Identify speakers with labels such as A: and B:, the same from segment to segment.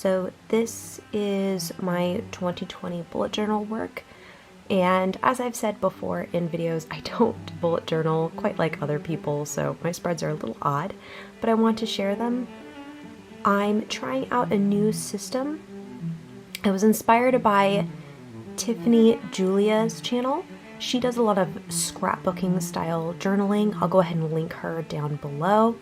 A: So this is my 2020 bullet journal work, and as I've said before in videos, I don't bullet journal quite like other people, so my spreads are a little odd, but I want to share them. I'm trying out a new system. I was inspired by Tiffany Julia's channel. She does a lot of scrapbooking style journaling. I'll go ahead and link her down below.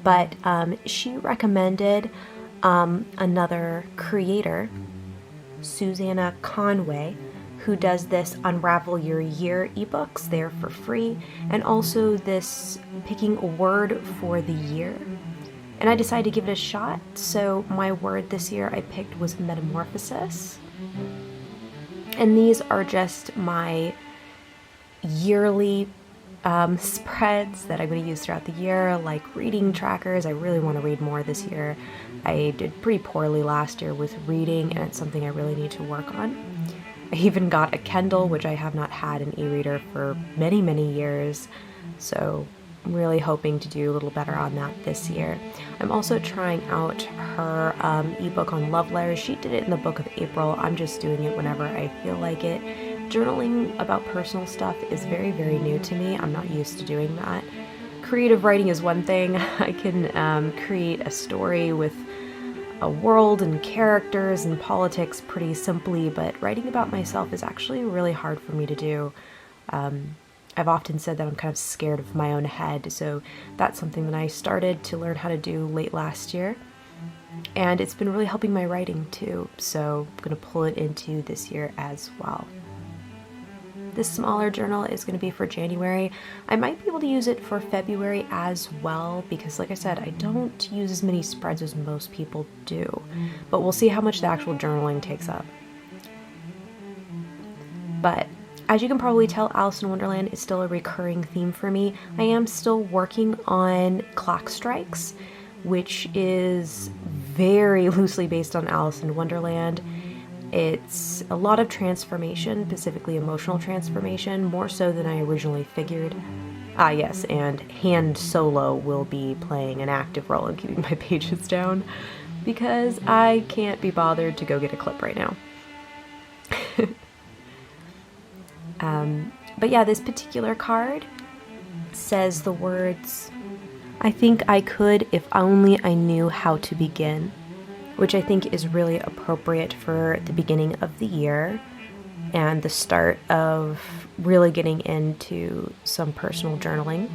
A: But she recommended another creator, Susanna Conway, who does this Unravel Your Year ebooks. They're for free, and also this picking a word for the year. And I decided to give it a shot, so my word this year I picked was metamorphosis. And these are just my yearly spreads that I'm going to use throughout the year, like reading trackers. I really want to read more this year. I did pretty poorly last year with reading, and it's something I really need to work on. I even got a Kindle, which I have not had an e-reader for many, many years, so I'm really hoping to do a little better on that this year. I'm also trying out her ebook on love letters. She did it in the book of April. I'm just doing it whenever I feel like it. Journaling about personal stuff is very, very new to me. I'm not used to doing that. Creative writing is one thing. I can create a story with a world and characters and politics pretty simply, but writing about myself is actually really hard for me to do. I've often said that I'm kind of scared of my own head, so that's something that I started to learn how to do late last year. And it's been really helping my writing too, so I'm going to pull it into this year as well. This smaller journal is going to be for January. I might be able to use it for February as well, because like I said, I don't use as many spreads as most people do. But we'll see how much the actual journaling takes up. But as you can probably tell, Alice in Wonderland is still a recurring theme for me. I am still working on Clock Strikes, which is very loosely based on Alice in Wonderland. It's a lot of transformation, specifically emotional transformation, more so than I originally figured. Ah yes, and Han Solo will be playing an active role in keeping my pages down, because I can't be bothered to go get a clip right now. But yeah, this particular card says the words, "I think I could if only I knew how to begin," which I think is really appropriate for the beginning of the year and the start of really getting into some personal journaling.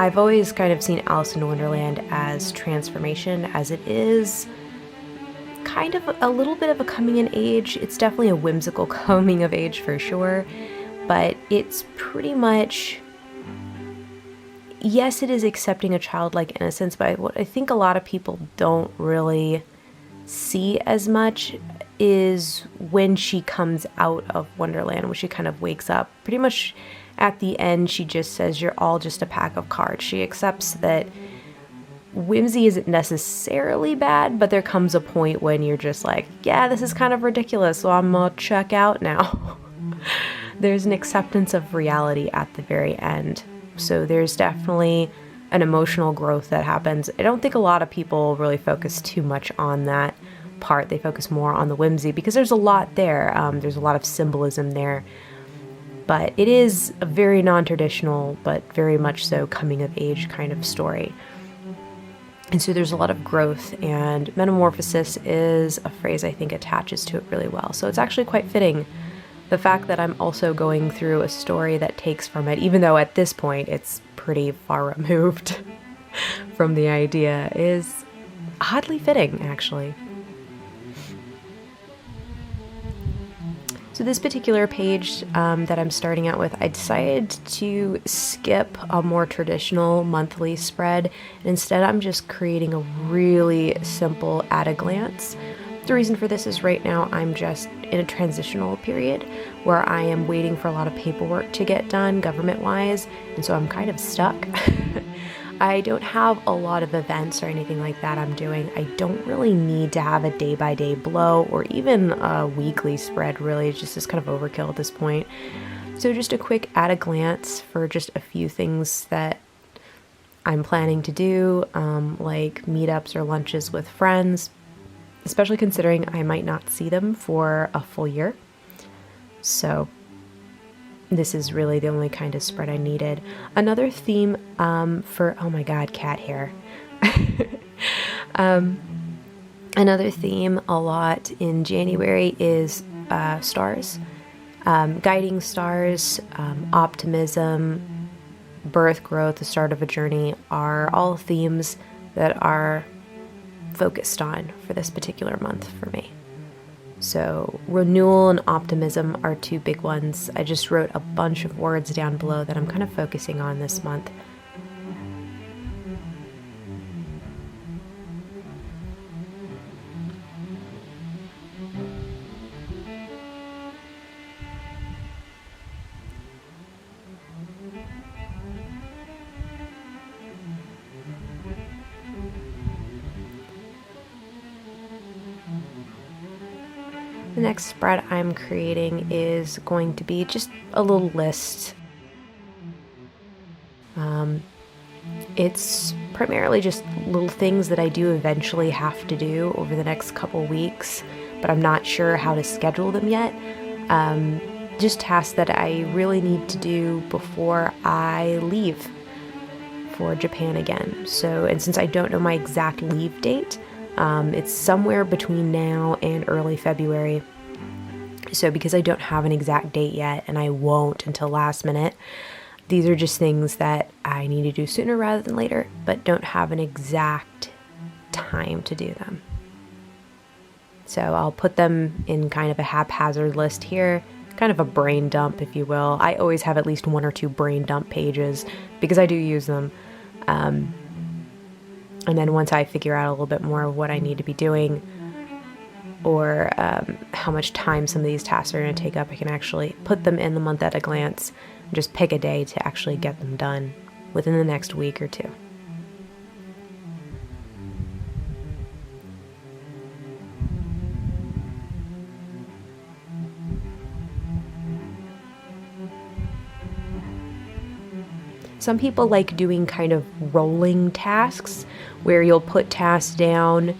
A: I've always kind of seen Alice in Wonderland as transformation, as it is kind of a little bit of a coming of age. It's definitely a whimsical coming of age for sure, but it's pretty much, yes, it is accepting a childlike innocence, but what I think a lot of people don't really see as much is when she comes out of Wonderland, when she kind of wakes up. Pretty much at the end, she just says, "You're all just a pack of cards." She accepts that whimsy isn't necessarily bad, but there comes a point when you're just like, yeah, this is kind of ridiculous, so I'm gonna check out now. There's an acceptance of reality at the very end. So there's definitely an emotional growth that happens. I don't think a lot of people really focus too much on that part. They focus more on the whimsy because there's a lot there. There's a lot of symbolism there. But it is a very non-traditional, but very much so coming of age kind of story. And so there's a lot of growth, and metamorphosis is a phrase I think attaches to it really well. So it's actually quite fitting. The fact that I'm also going through a story that takes from it, even though at this point it's pretty far removed from the idea, is oddly fitting, actually. So this particular page that I'm starting out with, I decided to skip a more traditional monthly spread. And instead, I'm just creating a really simple at a glance. The reason for this is right now I'm just in a transitional period where I am waiting for a lot of paperwork to get done government-wise, and so I'm kind of stuck. I don't have a lot of events or anything like that I'm doing. I don't really need to have a day-by-day blow or even a weekly spread, really. It's just kind of overkill at this point. So just a quick at a glance for just a few things that I'm planning to do, like meetups or lunches with friends, especially considering I might not see them for a full year. So this is really the only kind of spread I needed. Another theme for, oh my god, cat hair. Another theme a lot in January is stars. Guiding stars, optimism, birth, growth, the start of a journey are all themes that are focused on for this particular month for me. So renewal and optimism are two big ones. I just wrote a bunch of words down below that I'm kind of focusing on this month. The next spread I'm creating is going to be just a little list. It's primarily just little things that I do eventually have to do over the next couple weeks, but I'm not sure how to schedule them yet. Just tasks that I really need to do before I leave for Japan again. So, and since I don't know my exact leave date, it's somewhere between now and early February. So because I don't have an exact date yet, and I won't until last minute, these are just things that I need to do sooner rather than later, but don't have an exact time to do them. So I'll put them in kind of a haphazard list here, kind of a brain dump, if you will. I always have at least one or two brain dump pages because I do use them. And then once I figure out a little bit more of what I need to be doing, or how much time some of these tasks are going to take up, I can actually put them in the month at a glance and just pick a day to actually get them done within the next week or two. Some people like doing kind of rolling tasks where you'll put tasks down.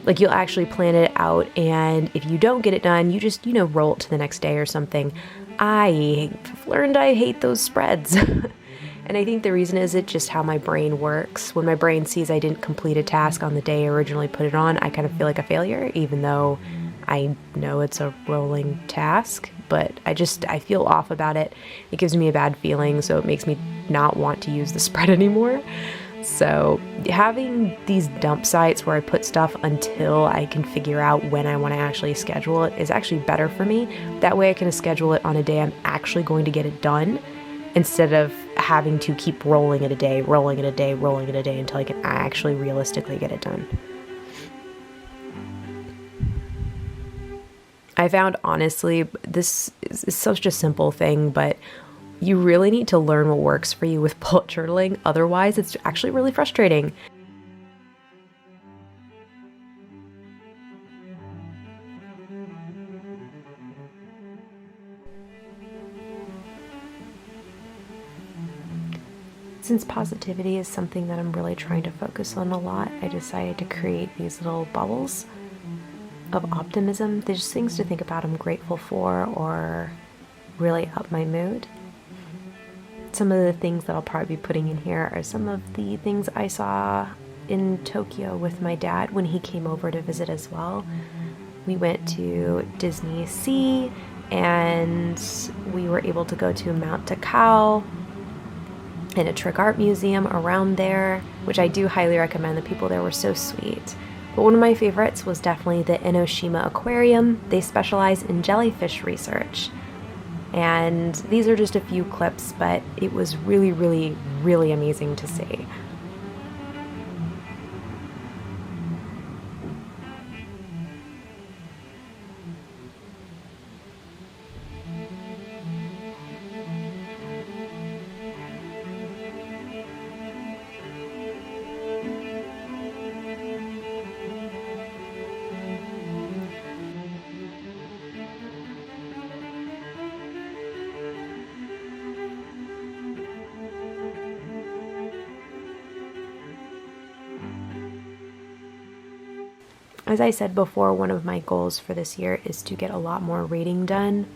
A: Like you'll actually plan it out, and if you don't get it done, you just, roll it to the next day or something. I've learned I hate those spreads. And I think the reason is it's just how my brain works. When my brain sees I didn't complete a task on the day I originally put it on, I kind of feel like a failure, even though I know it's a rolling task. But I feel off about it. It gives me a bad feeling, so it makes me not want to use the spread anymore. So having these dump sites where I put stuff until I can figure out when I want to actually schedule it is actually better for me. That way I can schedule it on a day I'm actually going to get it done, instead of having to keep rolling it a day, rolling it a day, rolling it a day until I can actually realistically get it done. I found, honestly, this is such a simple thing, but you really need to learn what works for you with bullet journaling. Otherwise, it's actually really frustrating. Since positivity is something that I'm really trying to focus on a lot, I decided to create these little bubbles of optimism. They're just things to think about I'm grateful for or really up my mood. Some of the things that I'll probably be putting in here are some of the things I saw in Tokyo with my dad when he came over to visit as well. We went to Disney Sea, and we were able to go to Mount Takao and a trick art museum around there, which I do highly recommend. The people there were so sweet. But one of my favorites was definitely the Enoshima Aquarium. They specialize in jellyfish research. And these are just a few clips, but it was really, really, really amazing to see. As I said before, one of my goals for this year is to get a lot more reading done.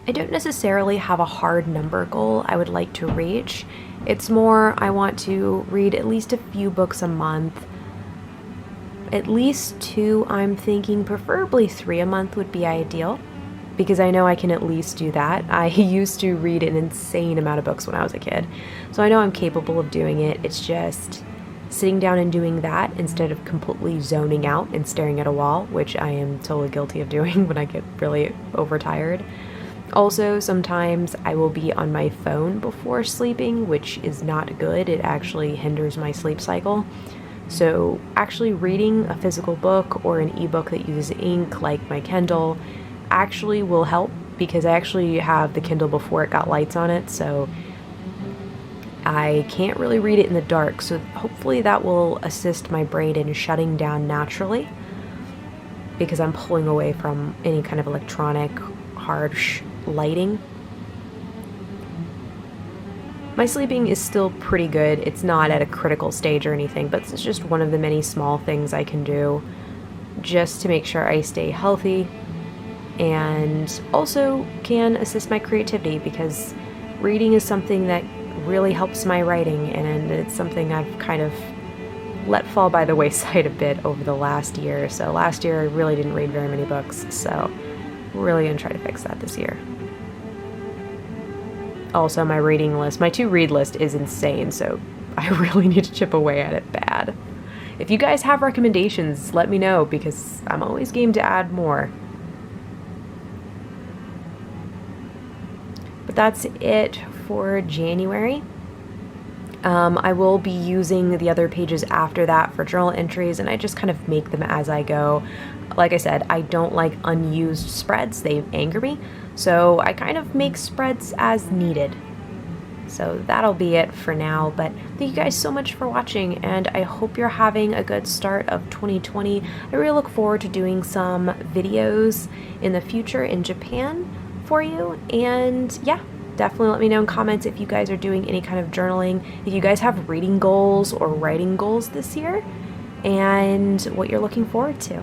A: I don't necessarily have a hard number goal I would like to reach. It's more I want to read at least a few books a month. At least 2, I'm thinking, preferably 3 a month would be ideal, because I know I can at least do that. I used to read an insane amount of books when I was a kid, so I know I'm capable of doing it. It's just sitting down and doing that instead of completely zoning out and staring at a wall, which I am totally guilty of doing when I get really overtired. Also, sometimes I will be on my phone before sleeping, which is not good. It actually hinders my sleep cycle. So actually reading a physical book or an ebook that uses ink like my Kindle actually will help, because I actually have the Kindle before it got lights on it, so I can't really read it in the dark, so hopefully that will assist my brain in shutting down naturally, because I'm pulling away from any kind of electronic harsh lighting. My sleeping is still pretty good. It's not at a critical stage or anything, but it's just one of the many small things I can do just to make sure I stay healthy, and also can assist my creativity, because reading is something that really helps my writing, and it's something I've kind of let fall by the wayside a bit over the last year. So last year I really didn't read very many books, so we're really gonna try to fix that this year. Also, my reading list, my to-read list is insane, so I really need to chip away at it bad. If you guys have recommendations, let me know, because I'm always game to add more. But that's it for January. I will be using the other pages after that for journal entries, and I just kind of make them as I go. Like I said, I don't like unused spreads. They anger me. So I kind of make spreads as needed. So that'll be it for now, but thank you guys so much for watching, and I hope you're having a good start of 2020. I really look forward to doing some videos in the future in Japan for you, and yeah, definitely let me know in comments if you guys are doing any kind of journaling, if you guys have reading goals or writing goals this year, and what you're looking forward to.